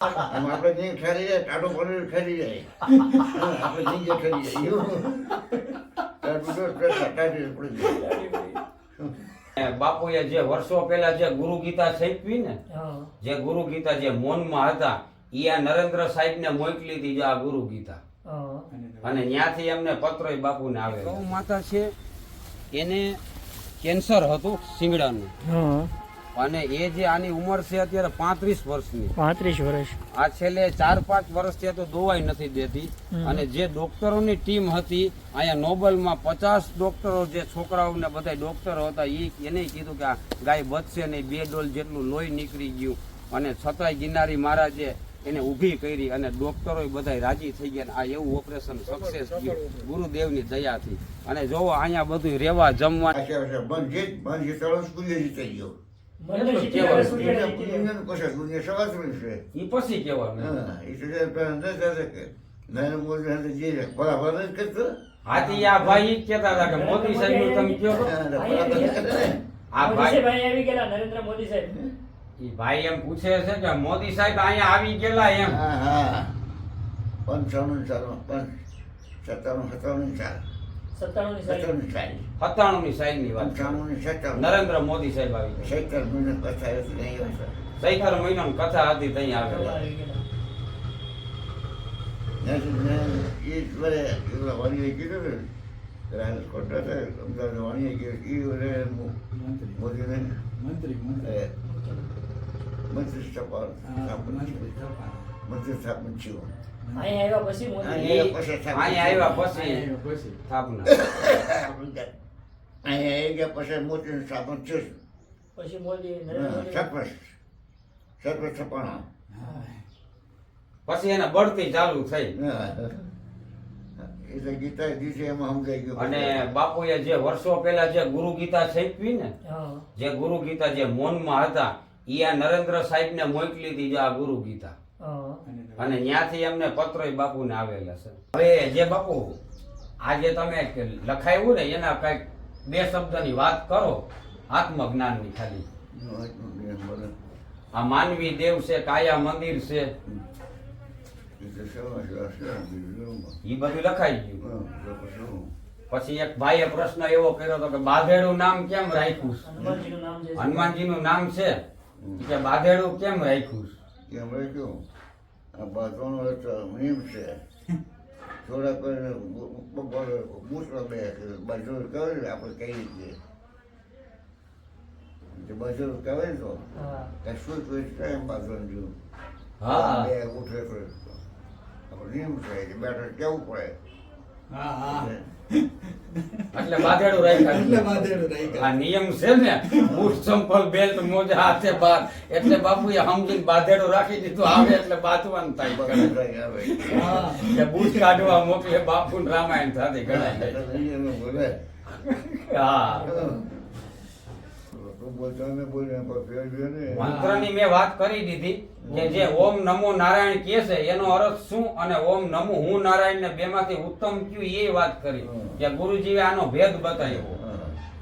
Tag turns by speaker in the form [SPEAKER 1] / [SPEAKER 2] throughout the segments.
[SPEAKER 1] આપણે નહીં ઠરી જાય ટાટો પનીર ઠરી જાય આપણે નહીં ઠરી જાય
[SPEAKER 2] બાપુએ જે વર્ષો પહેલા જે ગુરુ ગીતા છાપી ને, જે ગુરુ ગીતા જે મૌનમાં હતા ઈ આ નરેન્દ્ર સાહેબ ને મોકલી હતી જે આ ગુરુ ગીતા, અને ત્યાંથી એમને પત્રો બાપુને આવે. ગૌ માતા છે એને કેન્સર હતું શિંગડાનું, અને એ જે આની ઉંમર છે અત્યારે 35 વર્ષની.
[SPEAKER 3] 35 વર્ષ.
[SPEAKER 2] આ છેલ્લે 4-5 વર્ષથી તો દવાઈ નથી દેતી. અને જે ડોક્ટરોની ટીમ હતી અહીંયા નોબલમાં 50 ડોક્ટરો જે છોકરાઓને બધા ડોક્ટરો હતા એને કીધું કે આ ગાય બચશે નહીં, 2 ડોલ જેટલું લોહી નીકળી ગયું. અને છતાંય ગિરનારી મહારાજે એને ઊભી કરી અને ડોક્ટરો બધા રાજી થઈ ગયા. આ એવું ઓપરેશન સક્સેસ ગયું ગુરુદેવની દયાથી. અને જોવો અહીંયા બધું રેવા જમવા
[SPEAKER 1] પછી કેવાનું
[SPEAKER 2] હાથી આ ભાઈ કેતા હતા કે મોદી સાહેબ નું તમે કયો આ ભાઈ
[SPEAKER 3] આવી ગયેલા નરેન્દ્ર મોદી સાહેબ.
[SPEAKER 2] ઈ ભાઈ એમ પૂછે છે કે મોદી સાહેબ અહીંયા આવી ગયેલા એમ.
[SPEAKER 1] 95
[SPEAKER 2] 97 સાલ ની વાત. નરેન્દ્ર મોદી સાહેબ આવી ગયા. 17 મહિનાની કથા હતી ત્યાં આવેલા.
[SPEAKER 1] મંત્રી સ્થાપન થયું.
[SPEAKER 3] અહીંયા
[SPEAKER 2] આવ્યા પછી સ્થાપના.
[SPEAKER 1] અહીંયા ગયા પછી મોદી સ્થાપન થયું.
[SPEAKER 3] પછી મોદી નરેન્દ્ર મોદી
[SPEAKER 1] સરપંચ છપાણા
[SPEAKER 2] પછી એને બઢતી ચાલુ થઈ.
[SPEAKER 1] એટલે ગીતા દીધી એમાં સમજાઈ ગયું.
[SPEAKER 2] અને બાપુએ જે વર્ષો પહેલા જે ગુરુ ગીતા છાપી ને, જે ગુરુ ગીતા જે મૌનમાં હતા ઈ આ નરેન્દ્ર સાહેબ ને મોકલી હતી જે આ ગુરુ ગીતા, અને ત્યાંથી એમને પત્રો બાપુને આવેલા છે. હવે જે બાપુ આજે તમે લખાયું ને એના કઈક 2 શબ્દની વાત કરો આત્મજ્ઞાનની. ખાલી આ માનવી દેવ છે, કાયા મંદિર છે, ઈ બધું લખાઈ ગયું. પછી એક ભાઈએ પ્રશ્ન એવો કર્યો હતો કે બાધેડું નામ કેમ રાખ્યું? હનુમાનજી નું નામ છે કે બાધેડું કેમ રાખ્યું?
[SPEAKER 1] કેમ રાખ્યું? આ બાધવાનો નિયમ છે. થોડા કરીને મૂસળો બે બાજુ કહે આપણે કઈ રીતે બાજુ કહે તો શું એમ બાજુ જોયું.
[SPEAKER 2] હા,
[SPEAKER 1] બે ઉઠે તો નિયમ છે કે બેટર કેવું પડે.
[SPEAKER 2] એટલે બાધેડું રાખ્યા. આ નિયમ છે ને, બૂટ ચંપલ બેલ્ટ મોજા હાથે બાર, એટલે બાપુએ સમજીને બાધેડું રાખી દીધું. આવે એટલે બાંધવાનું થાય. કે બૂટ કાઢવા મોકલે બાપુ રામાયણ સાથે ગણાય. હા, મંત્રની મેં વાત કરી દીધી કે જે ઓમ નમો નારાયણ કહે છે એનો અર્થ શું, અને ઓમ નમો હું નારાયણ ને બેમાંથી ઉત્તમ કયું એ વાત કરી. કે ગુરુજીએ આનો ભેદ બતાવ્યો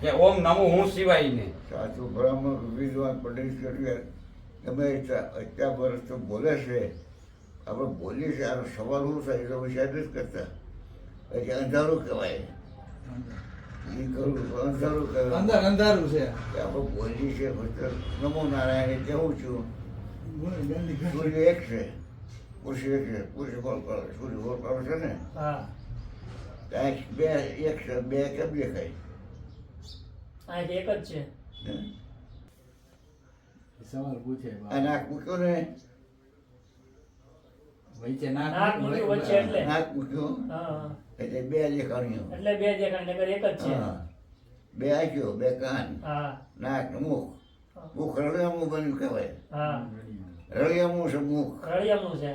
[SPEAKER 2] કે ઓમ નમો હું સિવાય ને.
[SPEAKER 1] સાચું બ્રાહ્મણ વિદ્વાન પંડિત ગમે અત્યાર વર્ષ તો બોલે છે, આપણે બોલીએ છીએ. આનો સવાલ શું થાય એ તો વિચાર જ કરતા. પછી અંધારું કહેવાય.
[SPEAKER 4] અંધારું છે.
[SPEAKER 1] આપણે બોલીએ છીએ નમો નારાયણ કેવું છું. સૂર્ય એક છે, પુરુષ એક છે. પુરુષ ગોળ કરે, સૂર્ય ગોળ કરે છે ને. ત્યાં બે એક છે, બે કેમ દેખાય?
[SPEAKER 3] એક જ છે.
[SPEAKER 4] સવાલ પૂછે.
[SPEAKER 1] આ નાક મૂક્યો ને,
[SPEAKER 4] વચ્ચે
[SPEAKER 3] નાક મૂક્યું વચ્ચે એટલે.
[SPEAKER 1] નાક મૂક્યું એટલે બે દેખાણીઓ.
[SPEAKER 3] એટલે બે દેખાણ નગર એક જ છે.
[SPEAKER 1] બે આંખો, બે કાન, નાક ને મુખ. મુખ રળિયામું બન્યું કહેવાય. રળિયામું છે મુખ.
[SPEAKER 3] રળિયામું છે.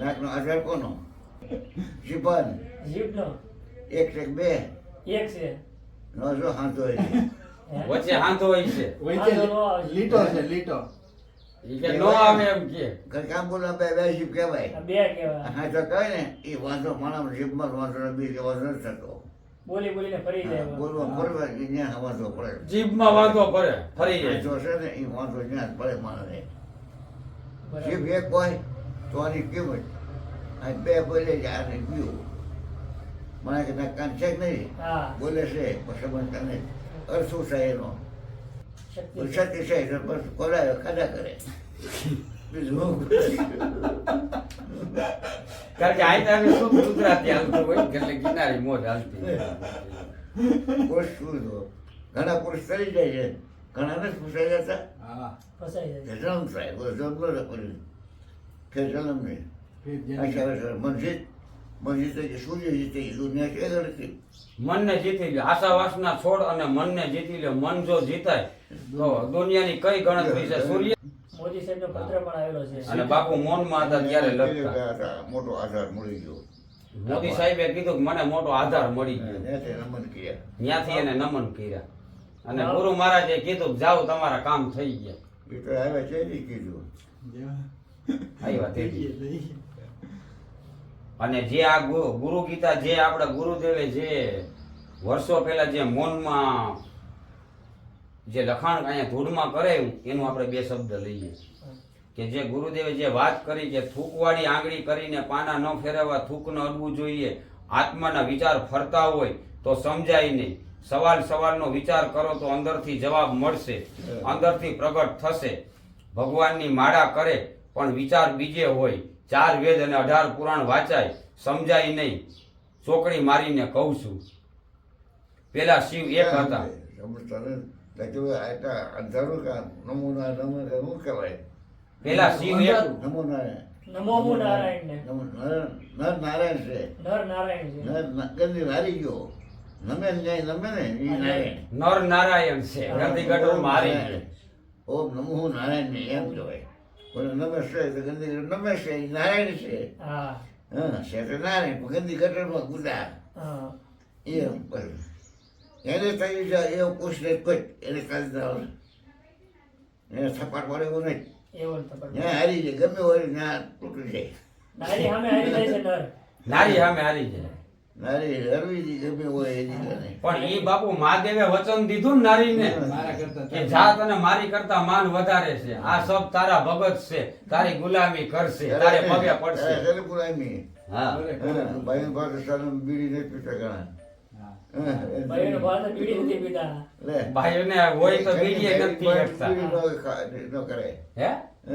[SPEAKER 1] નાક નો આધાર કોનો? જીભન.
[SPEAKER 3] જીભનો
[SPEAKER 1] એક છે બે?
[SPEAKER 3] એક છે.
[SPEAKER 1] નો જો હાથો
[SPEAKER 2] વચ્ચે હાથો હોય છે,
[SPEAKER 4] લીટો છે. લીટો
[SPEAKER 2] ઈ કે નો આવે એમ કે
[SPEAKER 1] કામ બોલા બે બે જીભ કહેવાય.
[SPEAKER 3] બે કહેવાય.
[SPEAKER 1] હા તો કહે ને એ વાંધો માણસ જીભમાં વાંધો બીજો વાંધો નથી થતો.
[SPEAKER 3] બોલી બોલીને ફરી જાય.
[SPEAKER 1] બોલવા ફરવા ત્યાં વાંધો પડે.
[SPEAKER 2] જીભમાં વાંધો પડે, ફરી જાય.
[SPEAKER 1] જો છે ને એ વાંધો ત્યાં પડે માણસને. જીભ એક હોય તો આની કિંમત આ બે બોલે છે આને પીવું મને કે ના કાન છે કે નહીં
[SPEAKER 3] હા
[SPEAKER 1] બોલે છે પછી મને તને અર્થ શું થાય એનો
[SPEAKER 3] શક્તિ
[SPEAKER 1] સત્ય છે તો બસ કોરાયો ખાધા કરે બીજું શું કરે?
[SPEAKER 2] કારણ કે આ શું ગુજરાતી હાલતું હોય એટલે કિનારી મોજ હાલતી
[SPEAKER 1] પુરુષ શું તો ઘણા પુરુષ કરી જાય છે ઘણા નથી પૂછાઈ જતા
[SPEAKER 4] હા
[SPEAKER 3] ફસાઈ જાય
[SPEAKER 1] જન્મ થાય જન્મ ન કર્યું ફેર જન્મ નહીં
[SPEAKER 4] ફિર જન્મ.
[SPEAKER 1] મસ્જિદ મસ્જિદ કે સૂર્ય જીતે એ દુનિયા છે કે નથી
[SPEAKER 2] મનને જીતી લ્યો આશા વાસના છોડ અને મનને જીતી લ્યો મન જો જીતાય તો દુનિયાની કઈ ગણતરી છે સૂર્ય
[SPEAKER 3] મોદી સાહેબનો પત્ર પણ આવેલો છે
[SPEAKER 2] અને બાપુ મૌનમાં હતા ત્યારે લખતા
[SPEAKER 1] મોટો આધાર મળી ગયો
[SPEAKER 2] મોદી સાહેબે કીધું કે મને મોટો આધાર મળી ગયો
[SPEAKER 1] ત્યાંથી નમન કર્યા
[SPEAKER 2] ત્યાંથી એને નમન કર્યા અને ગુરુ મહારાજે કીધું કે જાઓ તમારા કામ થઈ ગયા
[SPEAKER 1] એ તો આવ્યા છે નહીં કીધું
[SPEAKER 2] આવ્યા તે દી.
[SPEAKER 4] લઈએ, લઈએ.
[SPEAKER 2] અને જે આ ગુરુ ગીતા જે આપણા ગુરુદેવે જે વર્ષો પહેલા જે મૌનમાં જે લખાણ અહીંયા ધૂળમાં કરાયું એનું આપણે બે શબ્દ લઈએ કે જે ગુરુદેવે જે વાત કરી કે થૂકવાળી આંગળી કરીને પાના ન ફેરવવા થૂક ન અડવું જોઈએ આત્માના વિચાર ફરતા હોય તો સમજાય નહીં સવાલનો વિચાર કરો તો અંદરથી જવાબ મળશે અંદરથી પ્રગટ થશે ભગવાનની માળા કરે પણ વિચાર બીજે હોય 4 વેદ અને 18 પુરાણ વાંચાય સમજાય નહીં ચોકડી મારીને કહું છું પેલા શિવ એક હતા
[SPEAKER 1] સમજતા નથી અંધારું કામ નમૂના નમૂના શું કહેવાય
[SPEAKER 2] પેલા શિવ એક
[SPEAKER 1] નમૂના
[SPEAKER 3] નમો નારાયણને
[SPEAKER 1] નર નારાયણ છે
[SPEAKER 3] નર નારાયણ છે
[SPEAKER 1] નર ગંદી હારી ગયો નમે ને ન્યાય નમે ને એ નારાયણ
[SPEAKER 2] નર નારાયણ છે ગંદી ગટર મારી છે.
[SPEAKER 1] ઓમ નમો નારાયણ ને એમ કહેવાય કોઈ નમસ્તે તો ગંદી ગટર નમસ્તે એ નારાયણ છે
[SPEAKER 3] હા
[SPEAKER 1] હા છે તો નારાયણ પણ ગંદી ગટરમાં ગુદા
[SPEAKER 3] હા
[SPEAKER 1] એમ પણ એને થયું છે એવું પૂછને કોઈ એને કાઢી દેવાનું એને થપાટ પડે એવું નહીં
[SPEAKER 3] એવો ને તપક
[SPEAKER 1] ત્યાં હારી જાય ગમે હોય ત્યાં તૂટી જાય
[SPEAKER 3] નારી સામે હારી જાય છે નર
[SPEAKER 2] નારી સામે હારી જાય
[SPEAKER 1] નારી હરવી ગમે હોય એની ગણે
[SPEAKER 2] પણ ઈ બાપુ મહાદેવે વચન દીધું ને નારીને
[SPEAKER 4] મારા કરતા
[SPEAKER 2] કે જાત અને મારી કરતા માન વધારે છે આ સબ તારા ભગત છે તારી ગુલામી કરશે તારે પગે પડશે હા
[SPEAKER 1] ભાઈ પાસે સારું બીડી નથી પીતા ઘણા
[SPEAKER 4] હા.
[SPEAKER 3] ભાઈનો ભાત બીડી નથી પીતા
[SPEAKER 1] લે
[SPEAKER 2] ભાઈઓને હોય તો બીડીએ નથી શકતા
[SPEAKER 1] બીડી ન કરે
[SPEAKER 2] હે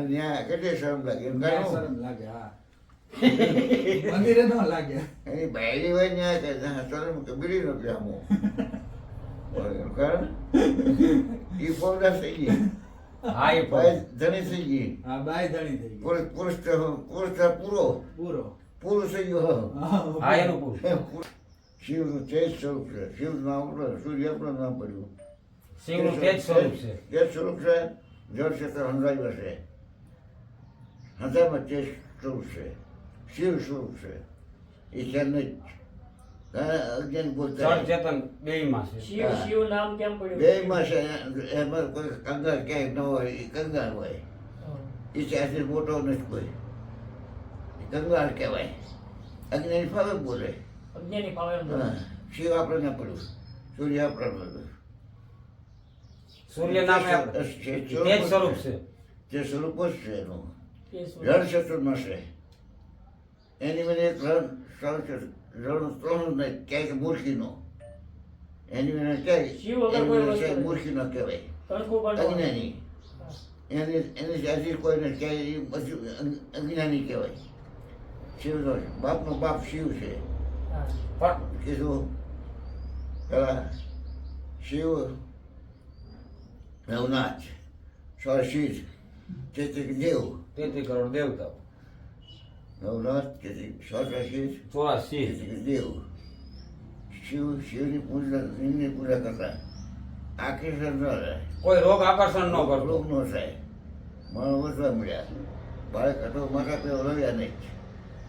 [SPEAKER 1] ત્યાં કેટલી શરમ લાગે એમ
[SPEAKER 4] ત્યાં
[SPEAKER 1] કાઢું
[SPEAKER 4] શરમ લાગે હા મંદિરે ન લાગે
[SPEAKER 1] એની બાયરી હોય ત્યાં કે શરમ કે બીડી ન પીવામો કારણ એ પૌડા થઈ ગઈ
[SPEAKER 2] હા એ
[SPEAKER 1] ભાઈ ધણી થઈ ગઈ
[SPEAKER 4] હા બાય ધણી થઈ ગઈ
[SPEAKER 1] પુરુષ તો પૂરો
[SPEAKER 4] પૂરો
[SPEAKER 1] પુરુષ થઈ ગયો
[SPEAKER 2] હા એનું પૂરું
[SPEAKER 1] શિવનું તેજ સ્વરૂપ છે શિવનું નામ આપણે સૂર્ય આપણું નામ પડ્યું
[SPEAKER 2] શિવનું તેજ સ્વરૂપ છે
[SPEAKER 1] તેજ સ્વરૂપ છે જળ ક્ષેત્ર હંધાયું છે હંધામાં તેજ સ્વરૂપ છે શિવ સ્વરૂપ છે એ છે નહીં અજ્ઞાન
[SPEAKER 2] જળ
[SPEAKER 1] બોલતા
[SPEAKER 2] ચેતન બેયમાં છે
[SPEAKER 3] શિવ શિવ નામ કેમ પડ્યું
[SPEAKER 1] બે માં છે એમાં કોઈ કંગાળ ક્યાંય ન હોય એ કંગાળ હોય
[SPEAKER 3] હા.
[SPEAKER 1] એ ત્યાંથી મોટો નથી કોઈ એ કંગાળ કહેવાય અજ્ઞાની ફાવે બોલે
[SPEAKER 3] અજ્ઞાની ફાવે એમ બોલે.
[SPEAKER 1] હા. શિવ આપણે ના પડ્યું સૂર્ય આપણે પડ્યું
[SPEAKER 2] સૂર્ય નામે તેજ સ્વરૂપ છે
[SPEAKER 1] તે સ્વરૂપ જ છે એનું
[SPEAKER 3] એ શું?
[SPEAKER 1] રણ ચતુર્માં છે એની મને એક રણ ત્રણ નહીં ક્યાંય મૂર્ખીનો એની મને
[SPEAKER 3] શિવ વગર કોઈ વસ્તુ
[SPEAKER 1] ક્યાંય
[SPEAKER 3] નથી.
[SPEAKER 1] મૂર્ખીનો કહેવાય
[SPEAKER 3] તણખું પણ ન હોય.
[SPEAKER 1] અજ્ઞાની એની જાતિ કોઈને ક્યાંય એ બધું અજ્ઞાની કહેવાય શિવનો બાપનો બાપ શિવ છે
[SPEAKER 3] હા.
[SPEAKER 2] પણ
[SPEAKER 1] કીધું પેલા શિવ નવનાથ સ્વશિવ ચેતિક દેવ
[SPEAKER 2] તેત્રી કરોડ દેવતાઓ
[SPEAKER 1] નવનાથ ચેતિક સ્વશિવ
[SPEAKER 2] 84
[SPEAKER 1] ચેતિક દેવ શિવની પૂજા એમની પૂજા કરતા આકર્ષણ ન રહે
[SPEAKER 2] કોઈ રોગ આકર્ષણ ન કરતો
[SPEAKER 1] રોગ ન થાય માણસ વધવા મળ્યા બાળક હતો માતા પેલો રોયા નહીં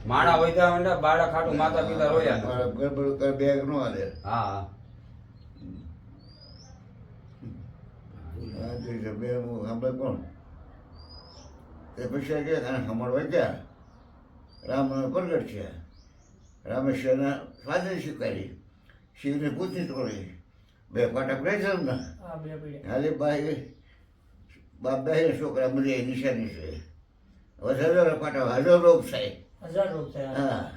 [SPEAKER 2] માણા વૈધા મંડ્યા બાળક ખાટું માતા પિતા રોયા નથી.
[SPEAKER 1] મારા ગરબડ કર બેગ ન હાલે
[SPEAKER 2] હા
[SPEAKER 1] આ જોઈ બે હું સાંભળે કોણ તે પછી કે સાંભળવા ગયા રામ પ્રગટ છે રામેશ્વરના સ્વાધીન સ્વીકારી શિવને પૂછની તોડી બે ફાટક રહી છે ને
[SPEAKER 3] હા, બે પીડ્યા.
[SPEAKER 1] હાલે બાઈ બાપ બે છોકરા મળે એ નિશાની છે હજારો પાટા હજારો રોગ થાય
[SPEAKER 3] 1000 રોગ થયા
[SPEAKER 1] હા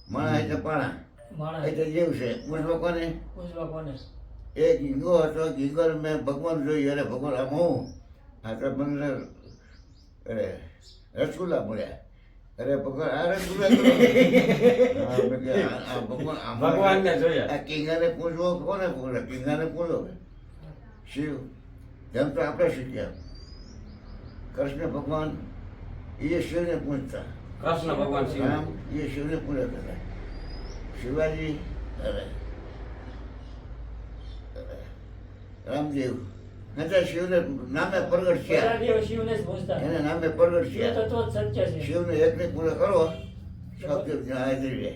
[SPEAKER 1] માણસ એટલે પાણા
[SPEAKER 3] માણસ
[SPEAKER 1] એટલે જીવ છે પૂછ લોકોને
[SPEAKER 3] પૂછવા કોને
[SPEAKER 1] એક હિંગો હતો હિંગર મેં ભગવાન જોઈ અરે ભગવાન આમ હું આ તો મને અરે રસગુલ્લા મળ્યા અરે ભગવાન આ રસગુલ્લા તો હા, મેં કીધું, આ ભગવાન આમાં-
[SPEAKER 2] ભગવાનને જોયા.
[SPEAKER 1] આ કિંગાને પૂછવો કોને પૂછે કિંગાને પૂછો શિવ જેમ તો આપણે શીખ્યા કૃષ્ણ ભગવાન એ શિવને પૂછતા
[SPEAKER 2] કૃષ્ણ ભગવાન શિવ
[SPEAKER 1] રામ એ શિવને પૂજા કરતા શિવાજી અરે રામદેવ હતા શિવને નામે પ્રગટ
[SPEAKER 3] બધા
[SPEAKER 1] થયા
[SPEAKER 3] દેવ શિવને જ પૂછતા
[SPEAKER 1] એને નામે પ્રગટ
[SPEAKER 3] શિવ
[SPEAKER 1] થયા
[SPEAKER 3] તત્વ જ સત્ય છે
[SPEAKER 1] શિવને એકની પૂજા કરો સબ દેવ હાજરી રહે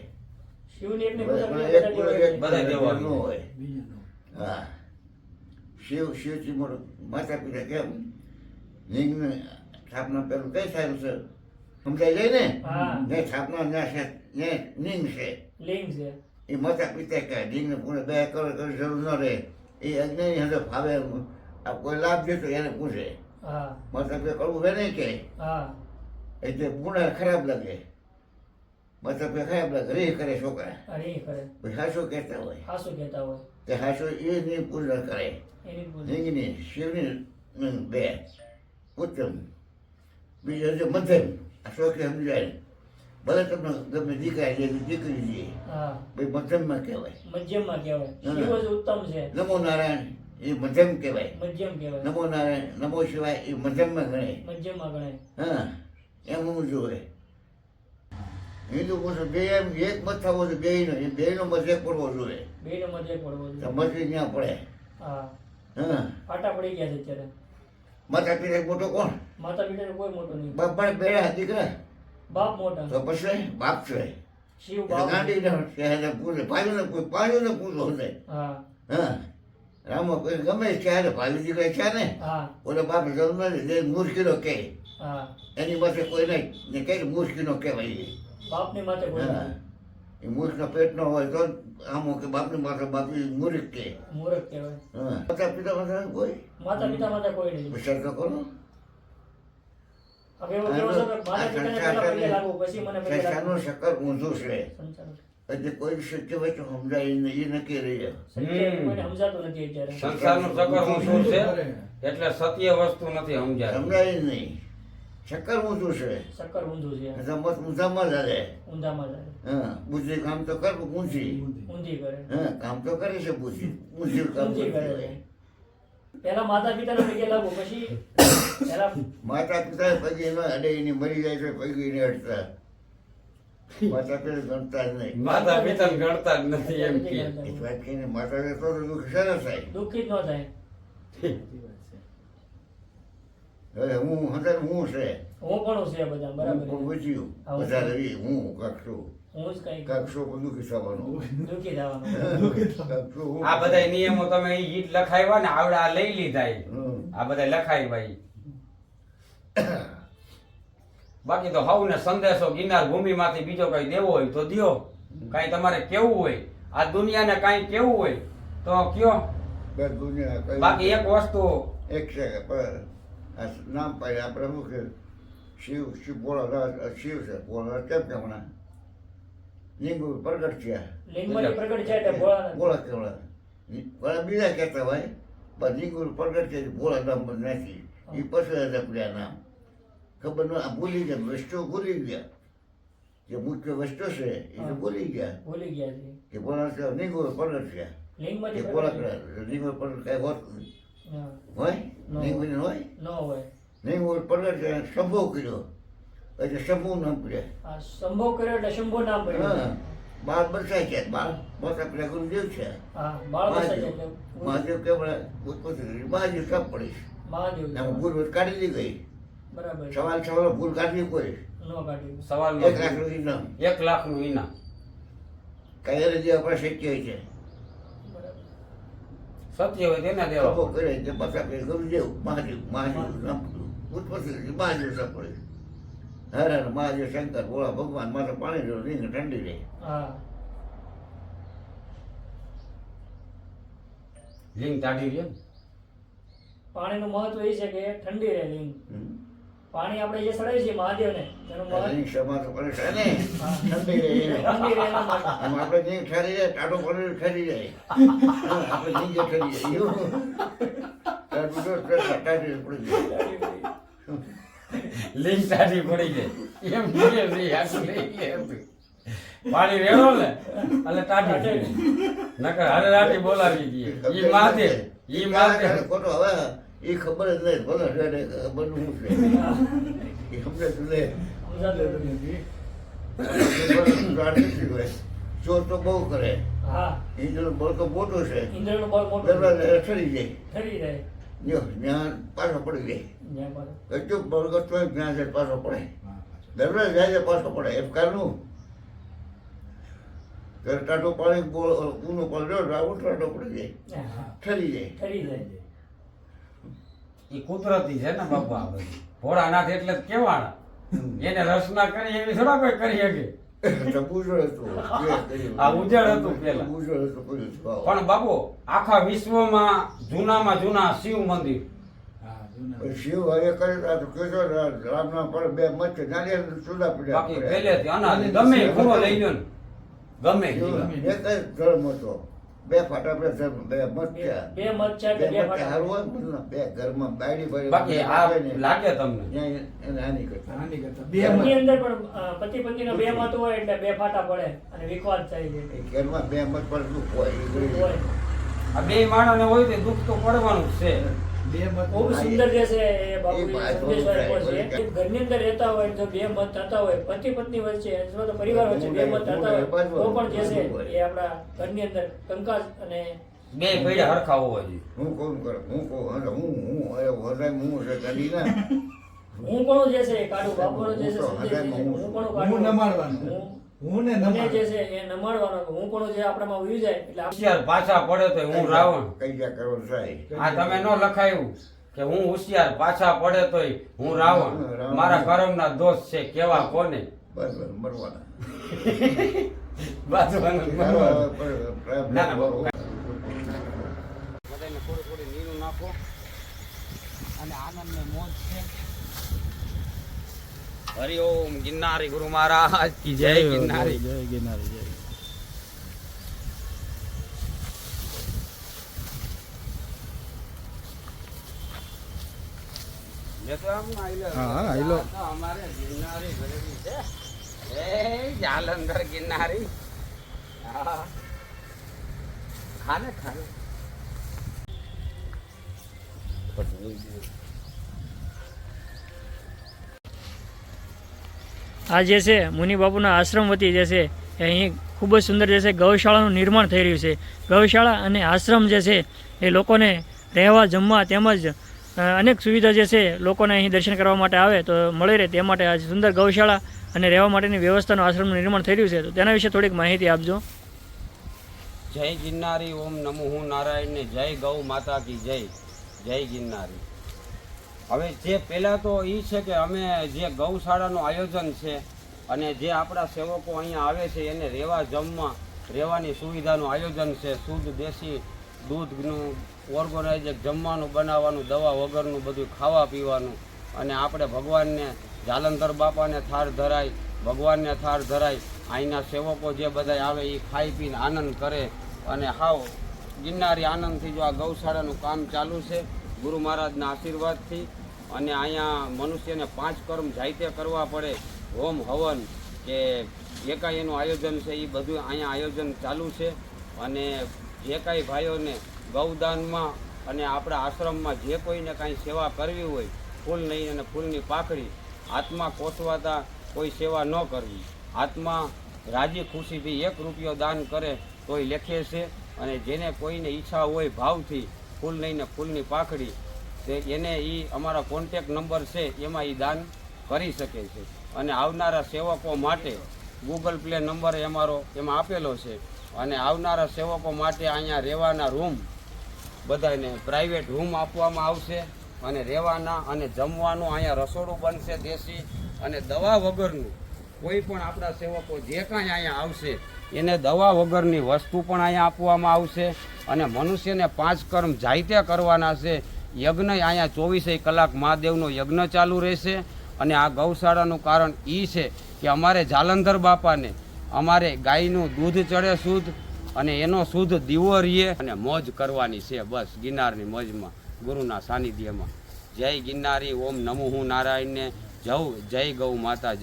[SPEAKER 3] શિવની એકની પૂજા
[SPEAKER 1] પણ
[SPEAKER 3] કરીએ,
[SPEAKER 1] એક પૂજા એક
[SPEAKER 2] બધા દેવો
[SPEAKER 1] ન હોય
[SPEAKER 4] બીજાનો.
[SPEAKER 1] હા શિવથી મોટો માતા પિતા કેમ લિંગને સ્થાપના પેલું કઈ થયેલું છે સમજાઈ જાય ને
[SPEAKER 3] હા
[SPEAKER 1] ને સ્થાપના ન્યા છે ને લિંગ છે
[SPEAKER 3] લિંગ છે
[SPEAKER 1] એ માતા પિતા કહે લિંગને પૂરે બે કરો કરી જરૂર ન રહે એ અજ્ઞાની હશે ફાવે આ કોઈ લાભ દેતો એને પૂછે
[SPEAKER 3] હા
[SPEAKER 1] માતા પિતા કરવું હોય નહીં કે
[SPEAKER 3] હા
[SPEAKER 1] એટલે ગુણા ખરાબ લાગે માતા પિતા ખરાબ લાગે રે કરે છોકરા
[SPEAKER 3] અરે એ કરે
[SPEAKER 1] પછી હાસો કહેતા હોય
[SPEAKER 3] હાસુ કહેતા હોય
[SPEAKER 1] તે હાસો એની પૂજા કરે
[SPEAKER 3] એની પૂજા
[SPEAKER 1] લિંગની શિવની બે ઉત્તમ બીજું છે મધ્યમ આ શોખી સમજાય ભલે તમને ગમે દીકરા છે દીકરી છે
[SPEAKER 3] હા
[SPEAKER 1] ભાઈ મધ્યમમાં કહેવાય
[SPEAKER 3] મધ્યમમાં કહેવાય
[SPEAKER 1] ના,
[SPEAKER 3] શિવ
[SPEAKER 1] ના.
[SPEAKER 3] જ ઉત્તમ છે
[SPEAKER 1] નમો નારાયણ એ મધ્યમ કહેવાય
[SPEAKER 3] મધ્યમ કહેવાય
[SPEAKER 1] નમો નારાયણ નમો શિવાય એ મધ્યમમાં ગણાય
[SPEAKER 3] મધ્યમમાં ગણાય
[SPEAKER 1] હા એમ હું જોવે હિન્દુ મુસ્લિમ બે એમ એક મત થવો જોઈએ બેયનો એ બેયનો મત એક પડવો જોઈએ
[SPEAKER 3] બેયનો મધ્ય પડવો
[SPEAKER 1] તો
[SPEAKER 3] જોઈએ
[SPEAKER 1] મત ત્યાં પડે
[SPEAKER 3] હા
[SPEAKER 1] હા
[SPEAKER 3] ફાટા પડી ગયા છે અત્યારે
[SPEAKER 1] માતા પિતા મોટો કોણ
[SPEAKER 3] માતા પિતાને કોઈ મોટો નહીં
[SPEAKER 1] બાપ પણ બેડા દીકરા
[SPEAKER 3] બાપ મોટા
[SPEAKER 1] તો પછી બાપ છે
[SPEAKER 3] શિવ
[SPEAKER 1] એટલે
[SPEAKER 3] બાપ
[SPEAKER 1] ગાંડી શહેરને પૂછે ભાઈઓને પૂછો છે
[SPEAKER 3] હા
[SPEAKER 1] હા રામો કોઈ ગમે ત્યારે ભાઈ દીકરા છે ને
[SPEAKER 3] હા
[SPEAKER 1] ઓલો બાપ જન્મ જે મૂર્ખીનો કહે
[SPEAKER 3] હા
[SPEAKER 1] એની પાસે કોઈ નહીં ને કહે મૂર્ખીનો કહેવાય એ.
[SPEAKER 3] બાપની માથે કોઈ
[SPEAKER 1] હા
[SPEAKER 3] નહીં.
[SPEAKER 1] એ મૂર્ખનો પેટ નો હોય તો આમો કે બાપની માથે બાપી મૂર્ખ કે
[SPEAKER 3] મૂર્ખ કહેવાય
[SPEAKER 1] હા માતા પિતા પાસે કોઈ
[SPEAKER 3] માતા પિતા માથે કોઈ નહીં
[SPEAKER 1] વિચાર તો કરો
[SPEAKER 3] હવે એવું કેવો છો કે માતા પિતાને પહેલા પગે લાગવું પછી મને પગે
[SPEAKER 1] સંસારનું
[SPEAKER 3] લાગવું
[SPEAKER 1] શક્કર ઊંધું છે
[SPEAKER 3] સંસારનું.
[SPEAKER 1] એટલે કોઈ સત્ય હોય તો સમજાય નહીં એ નક્કી રહી જાય
[SPEAKER 3] સત્ય કોઈને સમજાતું નથી અત્યારે
[SPEAKER 2] સંસારનું ચક્ર ઊંધું છે એટલે સત્ય વસ્તુ નથી સમજાય
[SPEAKER 1] સમજાય નહીં શક્કર ઊંધું છે
[SPEAKER 3] શક્કર ઊંધું છે
[SPEAKER 1] એટલે મત ઊંધામાં જ હાલે.
[SPEAKER 3] ઊંધામાં જાય
[SPEAKER 1] હા બુદ્ધિ કામ તો કર ઊંધી
[SPEAKER 3] ઊંધી કરે
[SPEAKER 1] હા કામ તો કરે છે બુદ્ધિ ઊંધી કામ
[SPEAKER 3] ઊંધી કરે
[SPEAKER 1] કરતી
[SPEAKER 3] છે
[SPEAKER 1] હોય.
[SPEAKER 3] પહેલા માતા પિતાને પગે લાગવું પછી પહેલા
[SPEAKER 1] માતા પિતા પગે ન અડે એની મરી જાય છે પગે ને અડતા માતા પિતા ગણતા જ નહીં
[SPEAKER 2] માતા પિતા ગણતા જ નથી એમ કે
[SPEAKER 1] એ વાત કહીને માતા પિતા તો દુઃખ સરસ થાય
[SPEAKER 3] દુઃખી જ ન થાય
[SPEAKER 1] હવે હું હંદર હું છે
[SPEAKER 3] હું પણ છે બધા
[SPEAKER 1] હું
[SPEAKER 3] બરાબર
[SPEAKER 1] પણ બચ્યું
[SPEAKER 3] હા, હું
[SPEAKER 1] વધારે એ હું કાકશો
[SPEAKER 3] હું જ કઈ
[SPEAKER 1] કાકશો પણ દુઃખી થવાનું
[SPEAKER 3] દુઃખી થવાનું
[SPEAKER 1] કાકશો હું
[SPEAKER 2] આ બધા નિયમો તમે ઈ ગીત લખાવ્યા ને આવડે આ લઈ લીધા ઈ.
[SPEAKER 1] હમ.
[SPEAKER 2] આ બધા લખાવ્યા ઈ. બાકી તો હવને સંદેશો ગિરનાર ભૂમિમાંથી બીજો કઈ દેવો હોય તો દ્યો કઈ તમારે કેવું હોય આ દુનિયાને કઈ કેવું હોય તો કયો
[SPEAKER 1] બસ દુનિયા કઈ
[SPEAKER 2] બાકી એક વસ્તુ
[SPEAKER 1] એક છે પર આ નામ પાડે આપણે શું કે શિવ શિવ ભોળાનાથ શિવ છે ભોળાનાથ કેમ કે હમણાં લિંગ પ્રગટ થયા
[SPEAKER 3] લિંગમાંથી પ્રગટ છે એટલે ભોળાનાથ.
[SPEAKER 1] ભોળા કેવડા ભલા બીજા કહેતા હોય પણ લિંગ પ્રગટ છે ભોળા નામ પણ નથી એ પછી રપ્યા નામ ખબર ન આ ભૂલી ગયા વસ્તુ ભૂલી ગયા જે મુખ્ય વસ્તુ છે એ તો ભૂલી ગયા
[SPEAKER 3] ભૂલી ગયા છે
[SPEAKER 1] કે ભોળા છે લિંગ પ્રગટ છે એ
[SPEAKER 3] લિંગમાંથી
[SPEAKER 1] ભોળા
[SPEAKER 3] પ્રગટ છે.
[SPEAKER 1] કરે લિંગ પ્રગટ કઈ હોતું નહીં.
[SPEAKER 3] હા.
[SPEAKER 1] હોય
[SPEAKER 3] ન
[SPEAKER 1] લિંગ
[SPEAKER 3] હોય.
[SPEAKER 1] હોય
[SPEAKER 3] ન હોય
[SPEAKER 1] નહીં હોય પ્રગટ છે સંભવ કર્યો એટલે સંભવ નામ પડ્યા
[SPEAKER 3] આ સંભવ કર્યો એટલે શંભો નામ પડ્યું
[SPEAKER 1] હા બાળ બરસાય છે બાળ મોટા પેલા ગુરુદેવ છે
[SPEAKER 3] હા બાળ બસાય છે
[SPEAKER 1] મહાદેવ
[SPEAKER 3] એટલે
[SPEAKER 1] મહાદેવ કેવડા ઉત્પત્તિ મહાદેવ સબ પડીશ
[SPEAKER 3] મહાદેવ
[SPEAKER 1] એમાં ભૂલ કાઢી દી ગઈ
[SPEAKER 3] બરાબર છે.
[SPEAKER 1] સવાલ ભૂલ કાઢવી કોઈ
[SPEAKER 3] ન કાઢ્યું
[SPEAKER 2] સવાલ
[SPEAKER 1] 1 લાખ નું ઇનામ
[SPEAKER 2] 1 લાખનું ઇનામ
[SPEAKER 1] કાયરે જે આપણા શક્ય હોય છે
[SPEAKER 3] બરાબર
[SPEAKER 2] સત્ય હોય તેને
[SPEAKER 1] ખભો
[SPEAKER 2] દેવા
[SPEAKER 1] કરે જે મોટા પેલા ગુરુદેવ મહાદેવ નામ ઉત્પત્તિ મહાદેવ સબ પડીશ હર હર મહાદેવ શંકર ભોળા ભગવાન માથે પાણી જો રીંગ ઠંડી રહે
[SPEAKER 3] હા
[SPEAKER 2] લિંગ તાડી રહ્યો ને.
[SPEAKER 3] પાણીનું મહત્વ એ છે કે ઠંડી રહે લિંગ પાણી આપણે જે ચડાવીએ છીએ મહાદેવને એનું મહત્વ
[SPEAKER 1] એની ક્ષમા તો કરે છે ને ઠંડી રહે એને.
[SPEAKER 3] ઠંડી રહે એના માટે.
[SPEAKER 1] આમ આપણે નહીં ઠરી જાય ટાટો પડે ઠરી જાય આપણે નીચે ઠરી જાય એવું ત્યાર બીજો ટાટી પડી જાય
[SPEAKER 2] લિંક સારી પડી જાય એમ જોઈએ નહીં આખું નહીં એમ. પાણી રેડો ને એટલે ટાઢી થઈ જાય. નકર હારે રાટી બોલાવી દઈએ ઈ માથે
[SPEAKER 1] ખોટો હવે એ ખબર જ નહીં ભલે રેડે બનવું છે એ સમજે તું લે ચોર તો બહુ કરે
[SPEAKER 3] હા
[SPEAKER 1] ઇન્દ્રનું બળ તો મોટું છે
[SPEAKER 3] ઇન્દ્રનું બળ મોટું
[SPEAKER 1] દરવાજે ઠરી જાય
[SPEAKER 3] ઠરી જાય
[SPEAKER 1] જ્યાં પાછો પડી જાય
[SPEAKER 3] જ્યાં પર.
[SPEAKER 1] એટલું બળગત હોય ત્યાં જાય પાછો પડે દરવાજે જાય પાછો પડે એમ કારનું ટાટો પાણી ઊનું પડ્યો રાવું ટાટો પડી જાય
[SPEAKER 3] હા,
[SPEAKER 1] ઠરી જાય
[SPEAKER 3] ઠરી જાય
[SPEAKER 2] ઈ કુદરતી છે ને બાપા આ બધી. ભોળાનાથ એટલે જ કેવાના એને રચના કરી એવી થોડા કોઈ કરી શકે.
[SPEAKER 1] તો બુજળ હતું
[SPEAKER 2] આ ઉજળ હતું પેલા.
[SPEAKER 1] બુજળ હતું પેલું વાવ.
[SPEAKER 2] પણ બાપુ આખા વિશ્વમાં જૂનામાં જૂના શિવ મંદિર
[SPEAKER 4] હા, જૂના.
[SPEAKER 1] શિવ હવે કરે તો કેજો રામના પર બે મત નારિયેળ સુદા પડ્યા
[SPEAKER 2] બાકી પહેલેથી અનાજ ગમે એ પૂરો લઈ લ્યો ને ગમે એ.
[SPEAKER 1] એક જ ધર્મ હતો બે ફાટા બે ધર્મ બે મત થયા
[SPEAKER 3] બે મત છે
[SPEAKER 1] બે
[SPEAKER 3] કે બે
[SPEAKER 1] મત
[SPEAKER 3] ફાટા.
[SPEAKER 1] હારું હોય ને બે ઘરમાં બાયડી બાયડી
[SPEAKER 2] બાકી આ લાગે તમને
[SPEAKER 1] ત્યાં એને હાનિ કરતા
[SPEAKER 4] હાની કરતા બે
[SPEAKER 3] ઘરની
[SPEAKER 4] મત.
[SPEAKER 3] અંદર પણ પતિ પત્નીનો બે મત હોય એટલે બે ફાટા પડે અને વિખવાદ થાય છે
[SPEAKER 1] એ ઘરમાં બે મત પર દુઃખ હોય એ ગરીબ.
[SPEAKER 3] હોય.
[SPEAKER 2] આ બે માણસને હોય તો દુઃખ તો પડવાનું જ છે.
[SPEAKER 4] બે મત.
[SPEAKER 3] ખૂબ સુંદર જે છે એ બાપુ
[SPEAKER 1] એ બાજુ
[SPEAKER 3] સંદેશો આપ્યો છે
[SPEAKER 1] જાય.
[SPEAKER 3] કે ઘરની અંદર રહેતા હોય જો બે મત થતા હોય પતિ પત્ની વચ્ચે અથવા તો પરિવાર વચ્ચે બે મત થતા હોય તો પણ જે છે એ આપણા ઘરની અંદર કંકાસ અને
[SPEAKER 2] બે પૈડા હરખા હોવા જોઈએ.
[SPEAKER 1] હું કોણ કરું હું કહું હું હૃદય હું છે ગાડી ના
[SPEAKER 3] હું પણ જે છે એ કાઢું બાપુનો જે છે
[SPEAKER 1] હું તો
[SPEAKER 3] સંદેશ છે,
[SPEAKER 1] હૃદયમાં હું
[SPEAKER 3] હું પણ
[SPEAKER 4] હું
[SPEAKER 3] કાઢું
[SPEAKER 4] નમાડવાનું. હું ને
[SPEAKER 3] મને જે
[SPEAKER 4] નમાડવાનું.
[SPEAKER 3] છે એ નમાડવાનો હું પણ જે આપણામાં ઉઈ જાય એટલે આપણે
[SPEAKER 2] હોશિયાર પાછા પડે તો હું રાવણ.
[SPEAKER 1] કઈ જા કરો થાય
[SPEAKER 2] આ તમે ન લખાયું કે હું હોશિયાર પાછા પડે તોય હું રાવણ. મારા કરમના દોષ છે કેવા કોને
[SPEAKER 1] બસ બસ મરવાના
[SPEAKER 2] બાજવાનું જ
[SPEAKER 1] હારો
[SPEAKER 2] મરવાનું.
[SPEAKER 1] હવે પ્રેમ
[SPEAKER 2] ના, ના,
[SPEAKER 1] બહુ.
[SPEAKER 2] બધાને થોડું થોડું નીરું નાખો અને આનંદને મોજ છે. હરિઓમ ગિરનારી ગુરુ મહારાજ કી જય ગિરનારી. જે તો આમ આઈલો. આ તો અમારે ગિરનારી ગરવી છે. એ જાલંધર ગિરનારી. હા. ખાને ખાને.
[SPEAKER 3] આ જે છે મુનિ બાપુના આશ્રમ વતી જે છે એ અહીં ખૂબ જ સુંદર જે છે ગૌશાળાનું નિર્માણ થઈ રહ્યું છે. ગૌશાળા અને આશ્રમ જે છે એ લોકોને રહેવા જમવા તેમજ અનેક સુવિધા જે છે લોકોને અહીં દર્શન કરવા માટે આવે તો મળી રહે તે માટે આ સુંદર ગૌશાળા અને રહેવા માટેની વ્યવસ્થાનું આશ્રમનું નિર્માણ થઈ રહ્યું છે તો તેના વિશે થોડીક માહિતી આપજો.
[SPEAKER 2] જય ગિરનારી ઓમ નમો હું નારાયણ ને જય ગૌ માતા કી જય. જય ગિરનારી. હવે જે પહેલાં તો એ છે કે અમે જે ગૌશાળાનું આયોજન છે અને જે આપણા સેવકો અહીંયા આવે છે એને રહેવા જમવા રહેવાની સુવિધાનું આયોજન છે. શુદ્ધ દેશી દૂધનું ઓર્ગોનાઇઝ જમવાનું બનાવવાનું દવા વગરનું બધું ખાવા પીવાનું અને આપણે ભગવાનને જાલંધર બાપાને થાળ ધરાય ભગવાનને થાળ ધરાય અહીંના સેવકો જે બધા આવે એ ખાઈ પીને આનંદ કરે અને હાવ ગિરનારી આનંદથી જો આ ગૌશાળાનું કામ ચાલુ છે ગુરુ મહારાજના આશીર્વાદથી. અને અહીંયા મનુષ્યને 5 કર્મ જાતે કરવા પડે હોમ હવન કે જે કાંઈ એનું આયોજન છે એ બધું અહીંયા આયોજન ચાલુ છે. અને જે કાંઈ ભાઈઓને ગૌદાનમાં અને આપણા આશ્રમમાં જે કોઈને કાંઈ સેવા કરવી હોય ફૂલ નહીં અને ફૂલની પાખડી આત્મા કોસવાતા કોઈ સેવા ન કરવી. આત્મા રાજી ખુશીથી 1 રૂપિયો દાન કરે તોય લેખે છે. અને જેને કોઈને ઈચ્છા હોય ભાવથી ફૂલ લઈને ફૂલની પાખડી તે એને એ અમારા કોન્ટેક નંબર છે એમાં એ દાન કરી શકે છે. અને આવનારા સેવકો માટે ગૂગલ પ્લે નંબર અમારો એમાં આપેલો છે. અને આવનારા સેવકો માટે અહીંયા રહેવાના રૂમ બધાને પ્રાઇવેટ રૂમ આપવામાં આવશે અને રહેવાના અને જમવાનું અહીંયા રસોડું બનશે દેશી અને દવા વગરનું. કોઈ પણ આપણા સેવકો જે કાંઈ અહીંયા આવશે એને દવા વગરની વસ્તુ પણ અહીંયા આપવામાં આવશે. અને મનુષ્યને 5 કર્મ જાતે કરવાના છે. યજ્ઞ અહીંયા 24 કલાક મહાદેવનો યજ્ઞ ચાલુ રહેશે અને આ ગૌશાળાનું કારણ એ છે કે અમારે જાલંધર બાપાને અમારે ગાયનું દૂધ ચડે શુદ્ધ અને એનો શુદ્ધ દીવો રહીએ અને મોજ કરવાની છે બસ ગિરનારની મોજમાં ગુરુના સાનિધ્યમાં. જય ગિરનારી, ઓમ નમો હું નારાયણને, જય ગૌ માતા.